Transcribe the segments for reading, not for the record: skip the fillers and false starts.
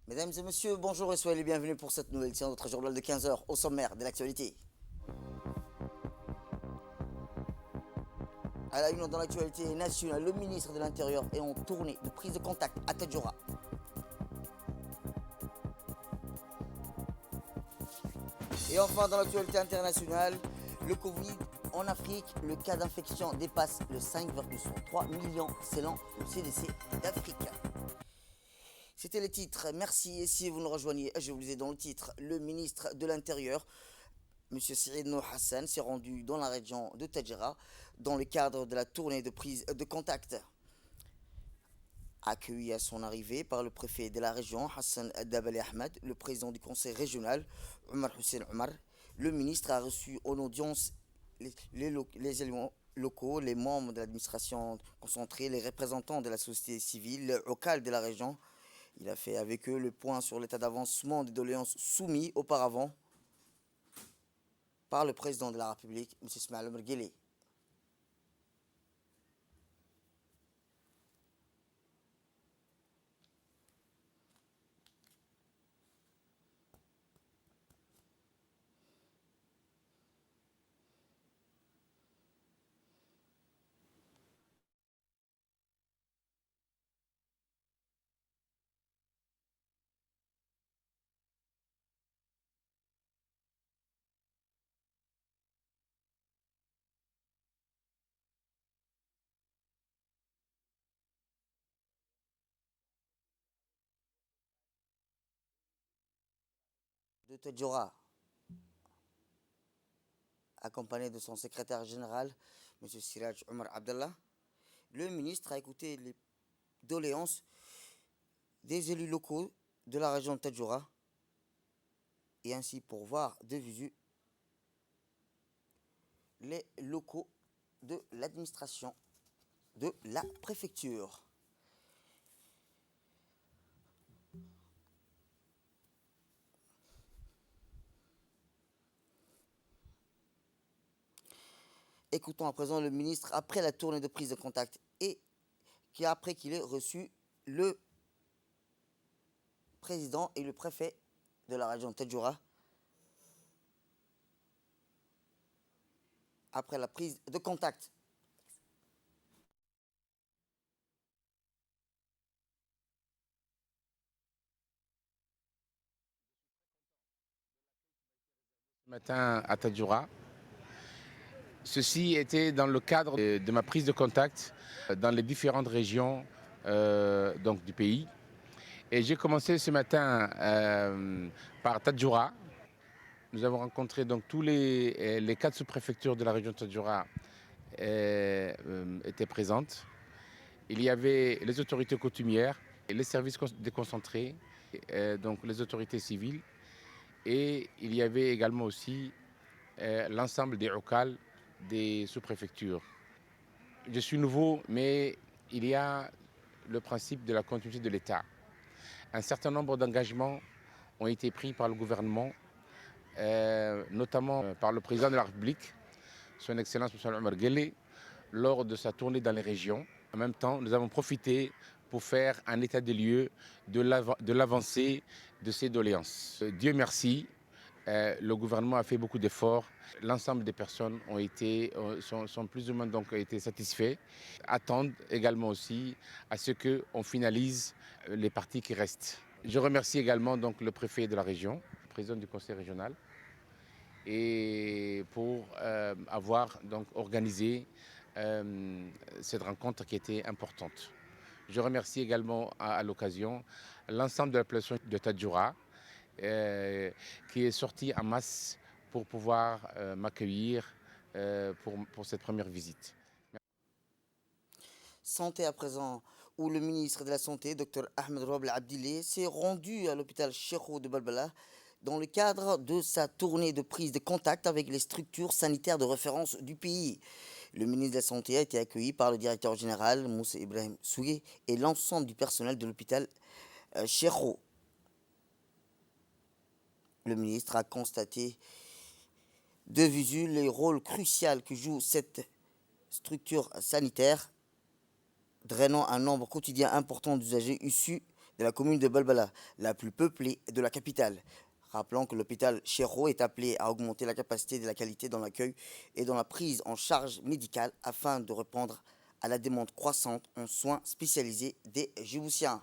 Mesdames et messieurs, bonjour et soyez les bienvenus pour cette nouvelle édition de notre journal de 15 heures au sommaire de l'actualité. À la une dans l'actualité nationale, le ministre de l'Intérieur est en tournée de prise de contact à Tadjoura. Et enfin, dans l'actualité internationale, le Covid en Afrique, le cas d'infection dépasse le 5,3 millions selon le CDC d'Afrique. C'était les titres, merci. Et si vous nous rejoignez, je vous disais dans le titre, le ministre de l'Intérieur, M. Syed Nour Hassan, s'est rendu dans la région de Tadjira dans le cadre de la tournée de prise de contact. Accueilli à son arrivée par le préfet de la région, Hassan Dabali Ahmed, le président du conseil régional, Omar Hussein Omar, le ministre a reçu en audience les éléments locaux, les membres de l'administration concentrée, les représentants de la société civile, le local de la région. Il a fait avec eux le point sur l'état d'avancement des doléances soumises auparavant par le président de la République, M. Ismaël Omar Guelleh. De Tadjoura, accompagné de son secrétaire général, M. Siraj Omar Abdallah, le ministre a écouté les doléances des élus locaux de la région de Tadjoura et ainsi pour voir de visu les locaux de l'administration de la préfecture. Écoutons à présent le ministre après la tournée de prise de contact et après qu'il ait reçu le président et le préfet de la région de Tadjoura après la prise de contact. Ce matin à Tadjoura. Ceci était dans le cadre de ma prise de contact dans les différentes régions donc du pays. Et j'ai commencé ce matin par Tadjoura. Nous avons rencontré donc tous les 4 sous-préfectures de la région de Tadjoura étaient présentes. Il y avait les autorités coutumières, les services déconcentrés, donc les autorités civiles. Et il y avait également aussi l'ensemble des OCAL des sous-préfectures. Je suis nouveau, mais il y a le principe de la continuité de l'État. Un certain nombre d'engagements ont été pris par le gouvernement, notamment par le président de la République, son Excellence M. Omar Guelleh, lors de sa tournée dans les régions. En même temps, nous avons profité pour faire un état des lieux de l'avancée de ces doléances. Dieu merci, le gouvernement a fait beaucoup d'efforts. L'ensemble des personnes sont plus ou moins donc été satisfaits. Attendent également aussi à ce qu'on finalise les parties qui restent. Je remercie également donc le préfet de la région, le président du conseil régional, et pour avoir donc organisé cette rencontre qui était importante. Je remercie également à l'occasion l'ensemble de la population de Tadjoura, qui est sorti en masse pour pouvoir m'accueillir pour cette première visite. Santé à présent, où le ministre de la Santé, Dr Ahmed Roble Abdilé, s'est rendu à l'hôpital Cheikhou de Balbala dans le cadre de sa tournée de prise de contact avec les structures sanitaires de référence du pays. Le ministre de la Santé a été accueilli par le directeur général, Moussa Ibrahim Souye, et l'ensemble du personnel de l'hôpital Cheikhou. Le ministre a constaté de visu les rôles cruciaux que joue cette structure sanitaire, drainant un nombre quotidien important d'usagers issus de la commune de Balbala, la plus peuplée de la capitale. Rappelons que l'hôpital Chéro est appelé à augmenter la capacité et la qualité dans l'accueil et dans la prise en charge médicale afin de répondre à la demande croissante en soins spécialisés des Djiboutiens.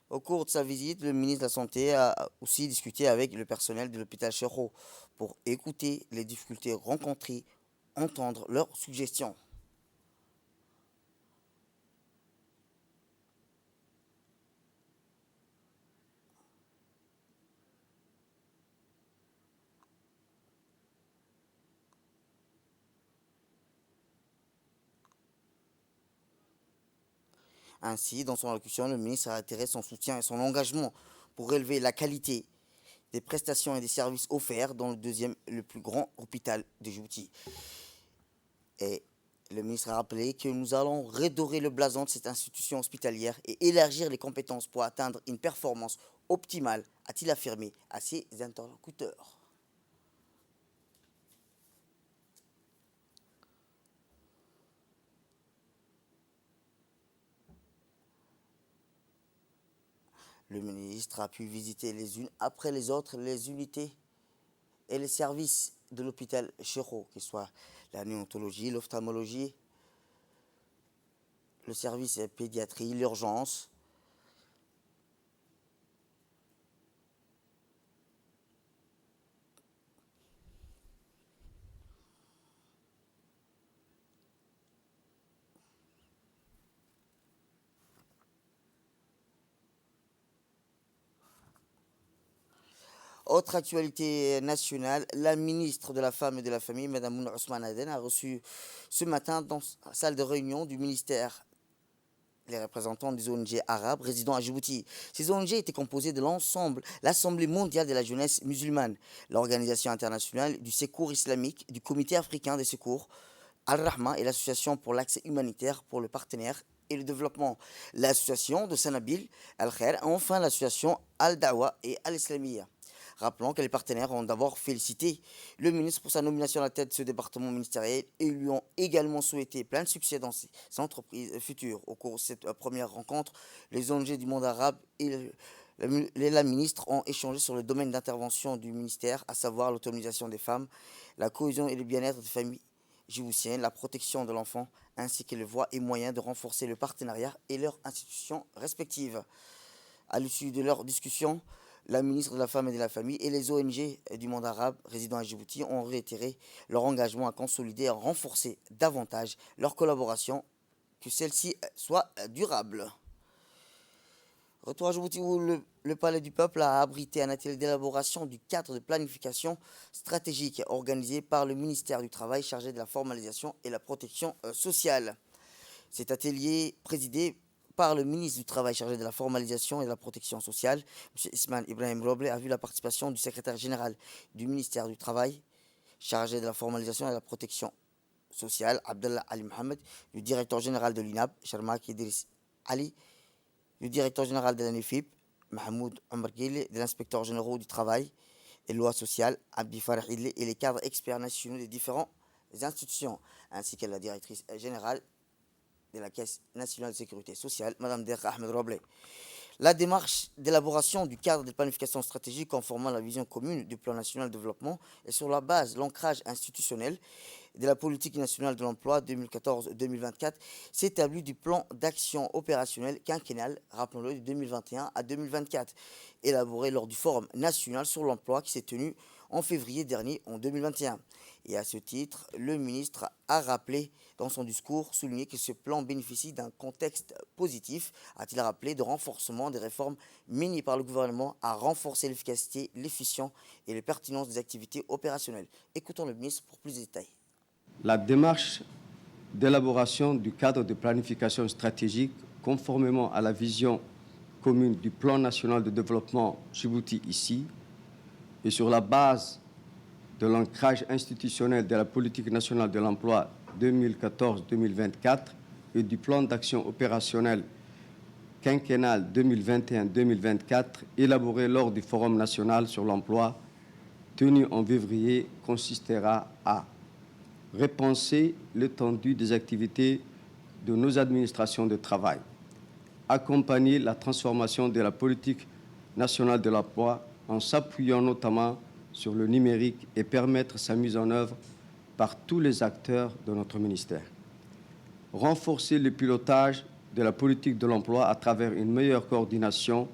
Au cours de sa visite, le ministre de la Santé a aussi discuté avec le personnel de l'hôpital Chéro pour écouter les difficultés rencontrées, entendre leurs suggestions. Ainsi, dans son allocution, le ministre a attiré son soutien et son engagement pour relever la qualité des prestations et des services offerts dans le deuxième, le plus grand hôpital de Djibouti. Et le ministre a rappelé que nous allons redorer le blason de cette institution hospitalière et élargir les compétences pour atteindre une performance optimale, a-t-il affirmé à ses interlocuteurs. Le ministre a pu visiter les unes après les autres les unités et les services de l'hôpital Chéro, que ce soit la néontologie, l'ophtalmologie, le service pédiatrie, l'urgence. Autre actualité nationale, la ministre de la Femme et de la Famille, Mme Mouna Ousmane Aden, a reçu ce matin dans la salle de réunion du ministère les représentants des ONG arabes résidant à Djibouti. Ces ONG étaient composées de l'ensemble, l'Assemblée mondiale de la jeunesse musulmane, l'Organisation internationale du secours islamique, du Comité africain des secours, Al-Rahma et l'Association pour l'accès humanitaire pour le partenaire et le développement, l'association de Sanabil Al-Khair, et enfin l'association Al-Dawa et Al-Islamiyya. Rappelons que les partenaires ont d'abord félicité le ministre pour sa nomination à la tête de ce département ministériel et lui ont également souhaité plein de succès dans ses entreprises futures. Au cours de cette première rencontre, les ONG du monde arabe et la ministre ont échangé sur le domaine d'intervention du ministère, à savoir l'autonomisation des femmes, la cohésion et le bien-être des familles djiboutiennes, la protection de l'enfant, ainsi que les voies et moyens de renforcer le partenariat et leurs institutions respectives. À l'issue de leur discussion, la ministre de la Femme et de la Famille et les ONG du monde arabe résidant à Djibouti ont réitéré leur engagement à consolider et à renforcer davantage leur collaboration, que celle-ci soit durable. Retour à Djibouti où le Palais du Peuple a abrité un atelier d'élaboration du cadre de planification stratégique organisé par le ministère du Travail chargé de la formalisation et la protection sociale. Cet atelier présidé par le ministre du Travail chargé de la formalisation et de la protection sociale, M. Ismail Ibrahim Roble, a vu la participation du secrétaire général du ministère du Travail chargé de la formalisation et de la protection sociale, Abdallah Ali Mohamed, du directeur général de l'INAB, Sharmak Idriss Ali, du directeur général de la NEFIP, Mahmoud Omar Guile, de l'inspecteur général du Travail et loi sociale, Abdi Farah Idli, et les cadres experts nationaux des différentes institutions, ainsi que la directrice générale de la Caisse nationale de sécurité sociale, Mme Derra Ahmed Roble. La démarche d'élaboration du cadre de planification stratégique conformément à la vision commune du plan national de développement et sur la base de l'ancrage institutionnel de la politique nationale de l'emploi 2014-2024 s'établit du plan d'action opérationnel quinquennal, rappelons-le, de 2021 à 2024, élaboré lors du Forum national sur l'emploi qui s'est tenu en février dernier en 2021. Et à ce titre, le ministre a rappelé dans son discours, souligné que ce plan bénéficie d'un contexte positif, a-t-il rappelé, de renforcement des réformes menées par le gouvernement à renforcer l'efficacité, l'efficience et la pertinence des activités opérationnelles. Écoutons le ministre pour plus de détails. La démarche d'élaboration du cadre de planification stratégique conformément à la vision commune du plan national de développement Djibouti ici et sur la base de l'ancrage institutionnel de la politique nationale de l'emploi 2014-2024 et du plan d'action opérationnel quinquennal 2021-2024 élaboré lors du Forum national sur l'emploi tenu en février consistera à repenser l'étendue des activités de nos administrations de travail, accompagner la transformation de la politique nationale de l'emploi en s'appuyant notamment sur le numérique et permettre sa mise en œuvre par tous les acteurs de notre ministère. Renforcer le pilotage de la politique de l'emploi à travers une meilleure coordination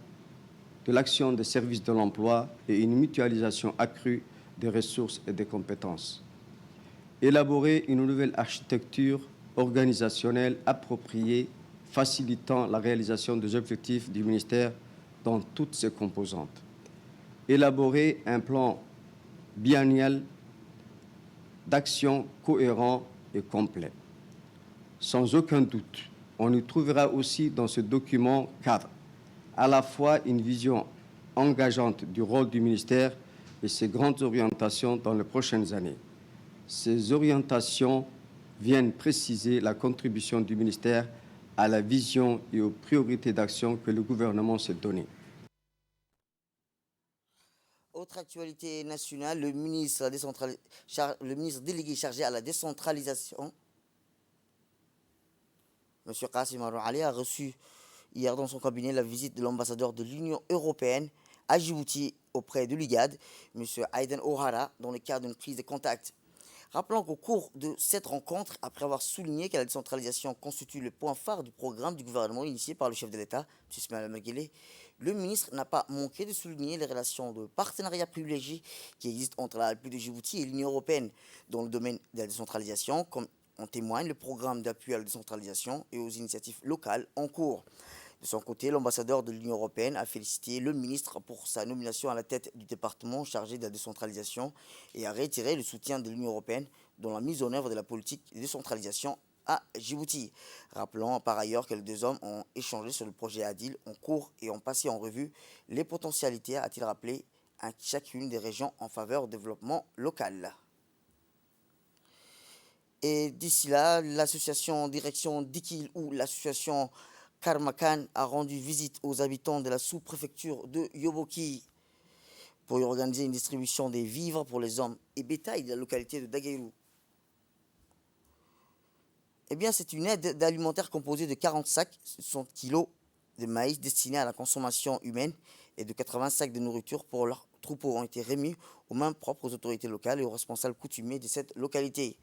de l'action des services de l'emploi et une mutualisation accrue des ressources et des compétences. Élaborer une nouvelle architecture organisationnelle appropriée, facilitant la réalisation des objectifs du ministère dans toutes ses composantes. Élaborer un plan biannuel d'action cohérent et complet. Sans aucun doute, on y trouvera aussi dans ce document cadre à la fois une vision engageante du rôle du ministère et ses grandes orientations dans les prochaines années. Ces orientations viennent préciser la contribution du ministère à la vision et aux priorités d'action que le gouvernement s'est données. Autre actualité nationale, le ministre délégué chargé à la décentralisation, M. Kassim Ali, a reçu hier dans son cabinet la visite de l'ambassadeur de l'Union européenne à Djibouti auprès de l'IGAD, M. Aiden O'Hara, dans le cadre d'une prise de contact. Rappelons qu'au cours de cette rencontre, après avoir souligné que la décentralisation constitue le point phare du programme du gouvernement initié par le chef de l'État, M. Ismaël Omar Guelleh, le ministre n'a pas manqué de souligner les relations de partenariat privilégié qui existent entre la République de Djibouti et l'Union européenne dans le domaine de la décentralisation, comme en témoigne le programme d'appui à la décentralisation et aux initiatives locales en cours. De son côté, l'ambassadeur de l'Union européenne a félicité le ministre pour sa nomination à la tête du département chargé de la décentralisation et a réitéré le soutien de l'Union européenne dans la mise en œuvre de la politique de décentralisation à Djibouti. Rappelons par ailleurs que les deux hommes ont échangé sur le projet Adil en cours et ont passé en revue les potentialités, a-t-il rappelé, à chacune des régions en faveur du développement local. Et d'ici là, l'association Direction Dikil ou l'association Karmakan a rendu visite aux habitants de la sous-préfecture de Yoboki pour y organiser une distribution des vivres pour les hommes et bétail de la localité de Daguerou. Eh bien, c'est une aide alimentaire composée de 40 sacs, 60 kilos de maïs destinés à la consommation humaine et de 80 sacs de nourriture pour leurs troupeaux ont été remis aux mains propres aux autorités locales et aux responsables coutumiers de cette localité.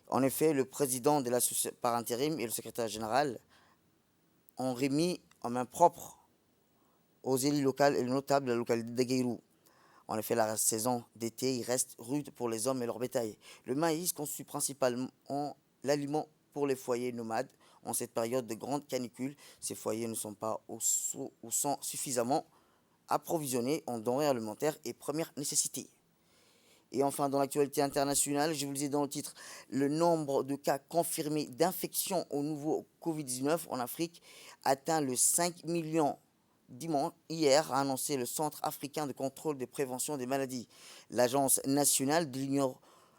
En effet, le président de l'association par intérim et le secrétaire général ont remis en main propre aux élus locaux et les notables de la localité de Daguerou. En effet, la saison d'été il reste rude pour les hommes et leur bétail. Le maïs constitue principalement l'aliment pour les foyers nomades. En cette période de grande canicule, ces foyers ne sont pas ou sont suffisamment approvisionnés en denrées alimentaires et premières nécessités. Et enfin, dans l'actualité internationale, je vous le disais dans le titre, le nombre de cas confirmés d'infection au nouveau Covid-19 en Afrique atteint le 5 millions dimanche. Hier, a annoncé le Centre africain de contrôle de prévention des maladies. L'Agence nationale de l'Union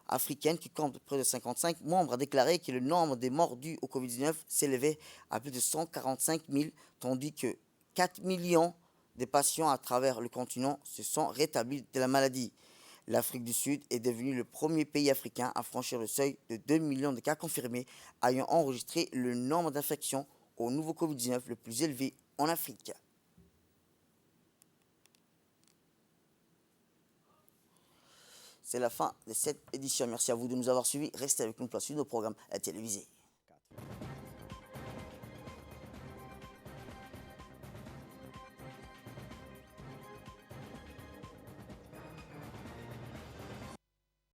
africaine, qui compte près de 55 membres, a déclaré que le nombre des morts dus au Covid-19 s'élevait à plus de 145 000, tandis que 4 millions de patients à travers le continent se sont rétablis de la maladie. L'Afrique du Sud est devenue le premier pays africain à franchir le seuil de 2 millions de cas confirmés, ayant enregistré le nombre d'infections au nouveau Covid-19 le plus élevé en Afrique. C'est la fin de cette édition. Merci à vous de nous avoir suivis. Restez avec nous pour la suite de nos programmes télévisés.